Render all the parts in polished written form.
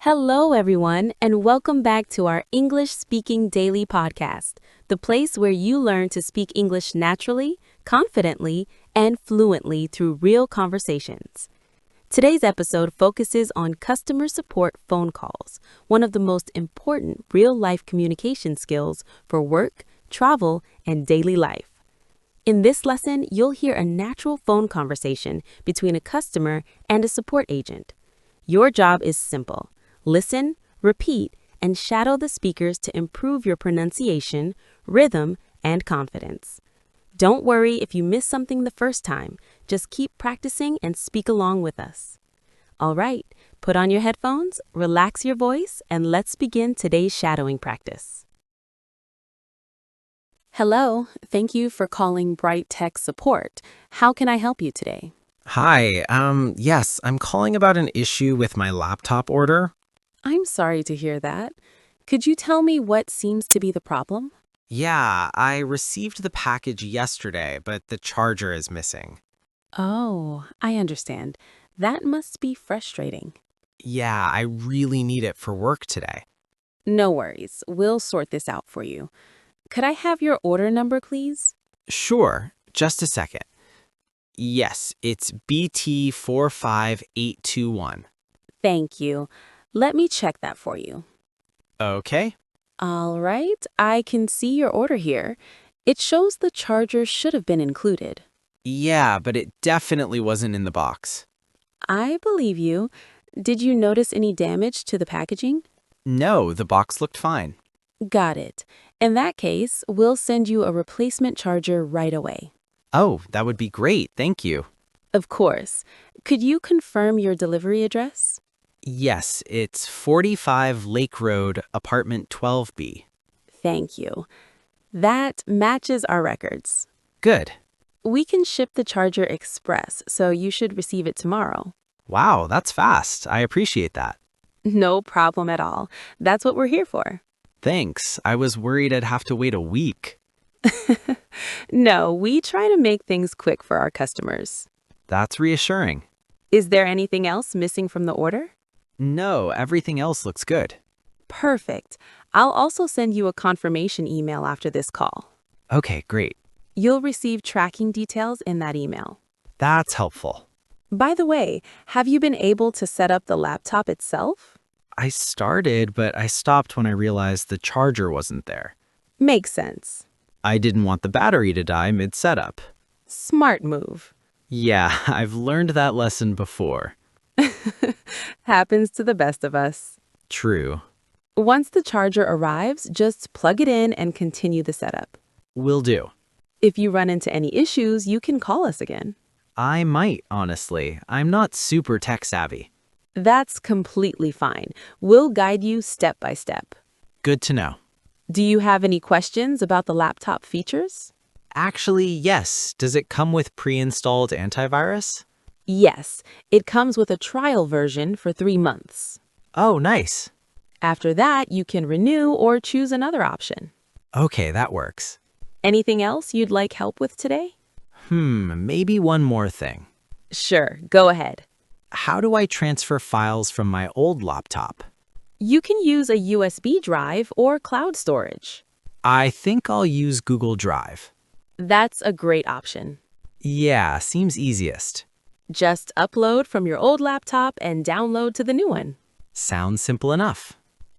Hello, everyone, and welcome back to our English Speaking Daily podcast, the place where you learn to speak English naturally, confidently, and fluently through real conversations. Today's episode focuses on customer support phone calls, one of the most important real-life communication skills for work, travel, and daily life. In this lesson, you'll hear a natural phone conversation between a customer and a support agent. Your job is simple. Listen, repeat, and shadow the speakers to improve your pronunciation, rhythm, and confidence. Don't worry if you miss something the first time. Just keep practicing and speak along with us. All right, put on your headphones, relax your voice, and let's begin today's shadowing practice. Hello, thank you for calling Bright Tech Support. How can I help you today? Hi, yes, I'm calling about an issue with my laptop order. I'm sorry to hear that. Could you tell me what seems to be the problem? Yeah, I received the package yesterday, but the charger is missing. Oh, I understand. That must be frustrating. Yeah, I really need it for work today. No worries. We'll sort this out for you. Could I have your order number, please? Sure, just a second. Yes, it's BT45821. Thank you. Let me check that for you. Okay. All right, I can see your order here. It shows the charger should have been included. Yeah, but it definitely wasn't in the box. I believe you. Did you notice any damage to the packaging? No, the box looked fine. Got it. In that case, we'll send you a replacement charger right away. Oh, that would be great, thank you. Of course. Could you confirm your delivery address? Yes, it's 45 Lake Road, apartment 12B. Thank you. That matches our records. Good. We can ship the charger express, so you should receive it tomorrow. Wow, that's fast. I appreciate that. No problem at all. That's what we're here for. Thanks. I was worried I'd have to wait a week. No, we try to make things quick for our customers. That's reassuring. Is there anything else missing from the order? No, everything else looks good. Perfect. I'll also send you a confirmation email after this call. Okay, great. You'll receive tracking details in that email. That's helpful. By the way, have you been able to set up the laptop itself? I started, but I stopped when I realized the charger wasn't there. Makes sense. I didn't want the battery to die mid-setup. Smart move. Yeah, I've learned that lesson before. Happens to the best of us. True. Once the charger arrives, just plug it in and continue the setup. Will do. If you run into any issues, you can call us again. I might, honestly. I'm not super tech savvy. That's completely fine. We'll guide you step by step. Good to know. Do you have any questions about the laptop features? Actually, yes. Does it come with pre-installed antivirus? Yes, it comes with a trial version for 3 months. Oh, nice. After that, you can renew or choose another option. Okay, that works. Anything else you'd like help with today? Maybe one more thing. Sure, go ahead. How do I transfer files from my old laptop? You can use a USB drive or cloud storage. I think I'll use Google Drive. That's a great option. Yeah, seems easiest. Just upload from your old laptop and download to the new one. Sounds simple enough.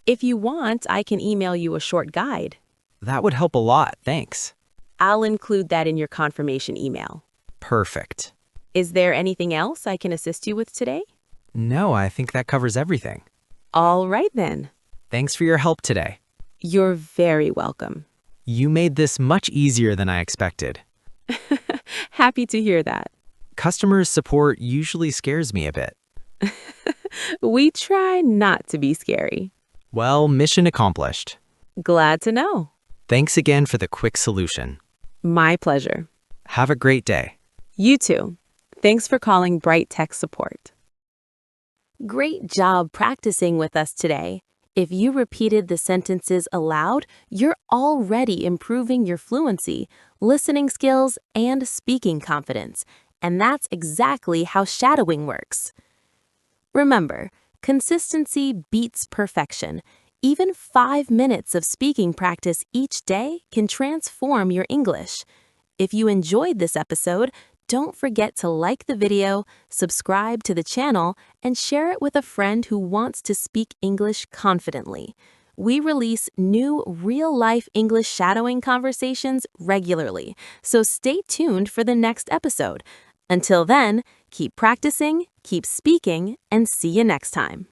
If you want, I can email you a short guide. That would help a lot, thanks. I'll include that in your confirmation email. Perfect. Is there anything else I can assist you with today? No, I think that covers everything. All right then. Thanks for your help today. You're very welcome. You made this much easier than I expected. Happy to hear that. Customer support usually scares me a bit. We try not to be scary. Well, mission accomplished. Glad to know. Thanks again for the quick solution. My pleasure. Have a great day. You too. Thanks for calling Bright Tech Support. Great job practicing with us today. If you repeated the sentences aloud, you're already improving your fluency, listening skills, and speaking confidence. And that's exactly how shadowing works. Remember, Consistency beats perfection. Even 5 minutes of speaking practice each day can transform your English. If you enjoyed this episode, don't forget to like the video, subscribe to the channel, and share it with a friend who wants to speak English confidently. We release new real-life English shadowing conversations regularly, so stay tuned for the next episode. Until then, keep practicing, keep speaking, and see you next time.